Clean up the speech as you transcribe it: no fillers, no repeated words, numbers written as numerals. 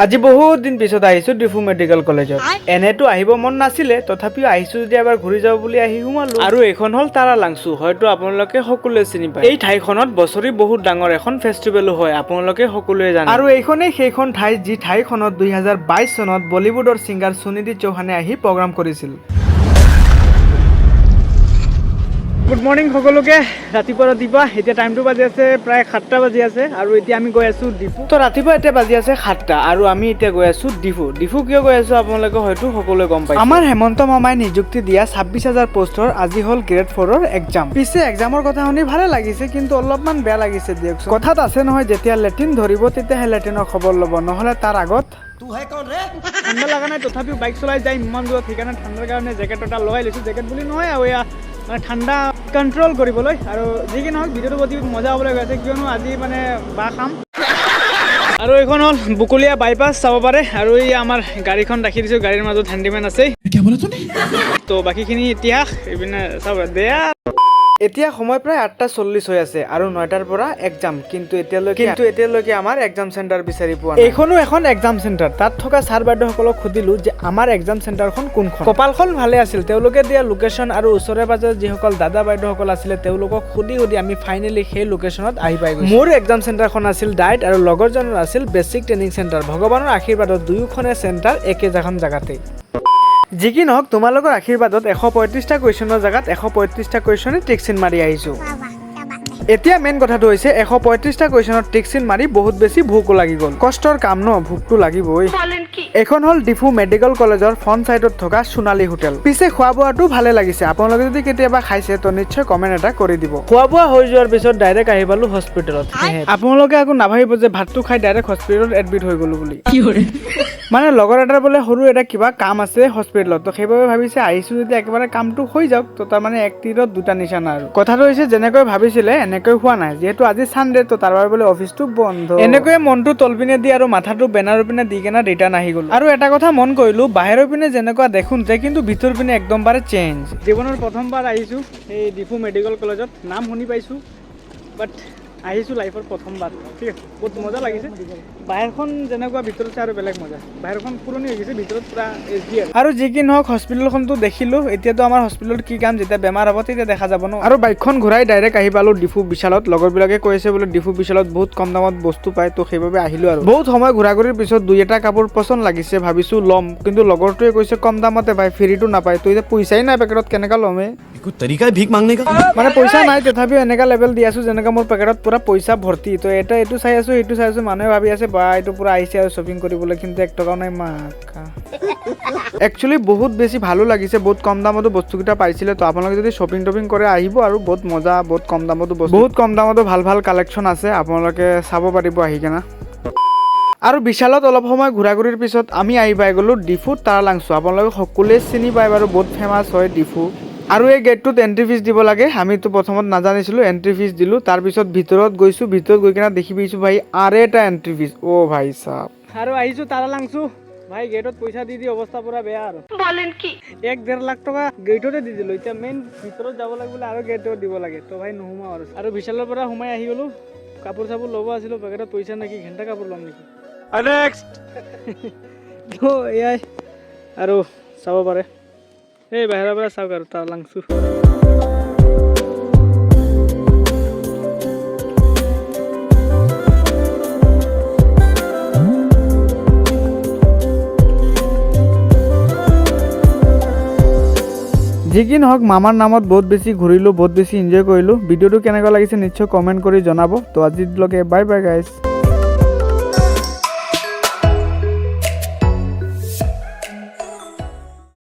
আজি বহুত দিন পিছত আহিছো ডিফু মেডিকেল কলেজত। এনেতো আহিব মন নাছিলে, তথাপিও আহিছো যদি এবাৰ ঘূৰি যাব বুলি আহি সোমালো। আৰু এইখন হ'ল তাৰা লাংচু, হয়তো আপোনালোকে সকলোৱে চিনি পায়। এই ঠাইখনত বছৰি বহুত ডাঙৰ এখন ফেষ্টিভেলো হয়, আপোনালোকে সকলোৱে জানে। আৰু এইখনেই সেইখন ঠাই যি ঠাইখনত 2022 চনত বলিউডৰ ছিংগাৰ সুনিধি চৌহানে আহি প্ৰগ্ৰাম কৰিছিল। গুড মৰ্নিং সকলোকে, ৰাতিপুৱা এতিয়া টাইমটো বাজি আছে প্ৰায় 7টা বাজি আছে আৰু এতিয়া আমি গৈ আছো ডিফু। তো ৰাতিপুৱা এতিয়া বাজি আছে 7টা আৰু আমি এতিয়া গৈ আছো ডিফু কিয় গৈ আছো আপোনালোকে হয়তো সকলোৱে গম পাইছে। আমাৰ হেমন্ত মামাই নিযুক্তি দিয়া 26,000 পোষ্টৰ আজি হ'ল গ্ৰেড 4ৰ এক্সাম। পিছে এক্সামৰ কথা শুনি ভালে লাগিছে, কিন্তু অলপমান বেয়া লাগিছে দিয়কচোন। কথাত আছে নহয়, যেতিয়া লেট্ৰিন ধৰিব তেতিয়াহে লেট্ৰিনৰ খবৰ ল'ব, নহ'লে তাৰ আগত ঠাণ্ডা লগা নাই, তথাপিও বাইক চলাই যায় ইমান দূৰত, সেইকাৰণে ঠাণ্ডাৰ কাৰণে জেকেট এটা লগাই লৈছোঁ। জেকেট বুলি নহয় আৰু এয়া মানে ঠাণ্ডা কণ্ট্ৰল কৰিবলৈ। আৰু যি কি নহওক ভিডিঅ'টো অতি মজা হ'বলৈ গৈ আছে, কিয়নো আজি মানে বাঁহ খাম। আৰু এইখন হ'ল বুকলীয়া বাইপাছ, চাব পাৰে। আৰু এই আমাৰ গাড়ীখন ৰাখি দিছোঁ, গাড়ীৰ মাজত হেণ্ডিমেন আছে। তো বাকীখিনি ইতিহাস এইপিনে চাব দেয়া। এতিয়া সময় প্ৰায় 8:40 হৈ আছে আৰু 9টাৰ পৰা এক্সাম, কিন্তু এতিয়ালৈকে আমাৰ এক্সাম চেণ্টাৰ বিচাৰি পোৱা নাই। এইখনো এখন এক্সাম চেণ্টাৰ। তাত থকা ছাৰ বাইদেউসকলক সুধিলো যে আমাৰ এক্সাম চেণ্টাৰখন কোনখন। কপালখন ভালে আছিল, তেওঁলোকে দিয়া লোকেশ্যন আৰু ওচৰে পাজৰে যিসকল দাদা বাইদেউসকল আছিলে তেওঁলোকক সুধি আমি ফাইনেলি সেই লোকেশ্যনত আহি পাই গৈছো। মোৰ এক্সাম চেণ্টাৰখন আছিল ডাইট আৰু লগৰজনৰ আছিল বেছিক ট্ৰেইনিং চেণ্টাৰ। ভগৱানৰ আশীৰ্বাদত দুয়োখনে চেণ্টাৰ একেখন জেগাতেই। যি কি নহওক তোমালোকৰ আশীৰ্বাদত 135টা কুৱেশ্যনৰ জেগাত 135টা কুৱেশ্যনে টিকচিন মাৰি আহিছোঁ। এতিয়া মেইন কথাটো হৈছে 135টা কুৱেশ্যনত টিকচিন মাৰি বহুত বেছি ভোকো লাগি গ'ল। কষ্টৰ কাম ন, ভোকটো লাগিবই। এখন হ'ল ডিফু মেডিকেল কলেজৰ ফ্ৰণ্ট চাইডত থকা সোণালী হোটেল। পিছে খোৱা বোৱাটো ভালে লাগিছে, আপোনালোকে যদি কেতিয়াবা খাইছে তো নিশ্চয় কমেণ্ট এটা কৰি দিব। খোৱা বোৱা হৈ যোৱাৰ পিছত ডাইৰেক্ট আহি পালো হস্পিটেলত। আপোনালোকে আকৌ নাভাবিব যে ভাতটো খাই ডাইৰেক্ট হস্পিটেলত এডমিট হৈ গ'লো বুলি। মানে লগৰ এটাৰ বোলে সৰু এটা কিবা কাম আছে হস্পিটেলত, তো সেইবাবে ভাবিছে আহিছোঁ যদি একেবাৰে কামটো হৈ যাওক। তো তাৰমানে এক তীৰত দুটা নিশানা আৰু। কথাটো হৈছে যেনেকৈ ভাবিছিলে এনেকৈ হোৱা নাই, যিহেতু আজি ছানডে তো তাৰ বাবে বোলে অফিচটো বন্ধ। এনেকৈয়ে মনটো তলপিনে দি আৰু মাথাটো বেনাৰৰ পিনে দি কেনে ৰিটাৰ্ণ আহি গ'লো। আৰু এটা কথা মন কৰিলো, বাহিৰৰ পিনে যেনেকুৱা দেখোঁতে কিন্তু ভিতৰ পিনে একদম বাৰে চেঞ্জ। জীৱনৰ প্ৰথমবাৰ আহিছোঁ এই ডিফু মেডিকেল কলেজত, নাম শুনি পাইছোঁ বাট আহিছোঁ লাইফৰ প্ৰথমবাৰ। ঠিক আছে, বহুত মজা লাগিছে। বাহিৰখন যেনেকুৱা ভিতৰত আৰু বেলেগ মজা। বাহিৰখন পুৰণি হৈ গৈছে, ভিতৰত পুৰা HD আৰু যি কি নহওক হস্পিটেলখনতো দেখিলোঁ। এতিয়াতো আমাৰ হস্পিটেলত কি কাম, যেতিয়া বেমাৰ হ'ব তেতিয়া দেখা যাব ন। আৰু বাইকখন ঘূৰাই ডাইৰেক্ট আহি পালোঁ ডিফু বিশালত। লগৰবিলাকে কৈছে বোলে ডিফু বিশালত বহুত কম দামত বস্তু পায়, তো সেইবাবে আহিলোঁ। আৰু বহুত সময় ঘূৰা ঘূৰিৰ পিছত 2-এটা কাপোৰ পচন্দ লাগিছে, ভাবিছোঁ ল'ম, কিন্তু লগৰটোৱে কৈছে কম দামতে পায়, ফ্ৰীটো নাপায়। তো এতিয়া পইচাই নাই পেকেটত, কেনেকা ল'মে মানে পইচা নাই, তথাপিও এনেকা লেভেল দি আছোঁ যেনেকা মোৰ পেকেটত পুৰা পইচা ভৰ্তি। তো এইটো চাই আছোঁ, এইটো চাই আছোঁ, মানুহে ভাবি আছে বা এইটো পুৰা আহিছে আৰু শ্বপিং কৰিবলৈ, কিন্তু 1 টকাও নাই মাকা। একচুৱেলি বহুত বেছি ভালো লাগিছে, বহুত কম দামতো বস্তুকেইটা পাইছিলে। তো আপোনালোকে যদি শ্বপিং টপিং কৰে আহিব, আৰু বহুত মজা, বহুত কম দামতো ভাল কালেকশ্যন আছে, আপোনালোকে চাব পাৰিব আহি কেনে। আৰু বিশালত অলপ সময় ঘূৰা ঘূৰিৰ পিছত আমি আহি পাই গ'লোঁ ডিফু তাৰা লাংচু। আপোনালোকে সকলোৱে চিনি পায় বাৰু, বহুত ফেমাছ হয় ডিফু। আৰু এই গেটটোত এণ্ট্ৰি ফিজ দিব লাগে। আমিতো প্ৰথমত নাজানিছিলোঁ, এণ্ট্ৰি ফিজ দিলোঁ। তাৰপিছত ভিতৰত গৈছোঁ, ভিতৰত গৈ কিনে দেখি পাইছোঁ ভাই আৰু এটা এণ্ট্ৰি ফিজ। অ' ভাই চাপ। আৰু আহিছোঁ তাৰা লাংচু। ভাই গেটত পইচা দি অৱস্থা পুৰা বেয়া আৰু। বলেন কি 1-1.5 লাখ টকা গেটতে দি দিলোঁ। এতিয়া মেইন ভিতৰত যাব লাগিলে আৰু গেটত দিব লাগে, তো ভাই নোসোমাওঁ আৰু বিশালৰ পৰা সোমাই আহি গ'লোঁ। কাপোৰ চাপোৰ ল'ব আছিলোঁ, পেকেটত পইচা নেকি, ঘেণ্টা কাপোৰ ল'ম নেকি। তো এয়াই আৰু চাব পাৰে, এই বাহিৰৰ পৰা চাওক আৰু তাৰা লাংচু। যি কি নহওক মামাৰ নামত বহুত বেছি ঘূৰিলোঁ, বহুত বেছি এনজয় কৰিলোঁ। ভিডিঅ'টো কেনেকুৱা লাগিছে নিশ্চয় কমেণ্ট কৰি জনাব। তো আজিলৈকে বাই বাই গাইজ।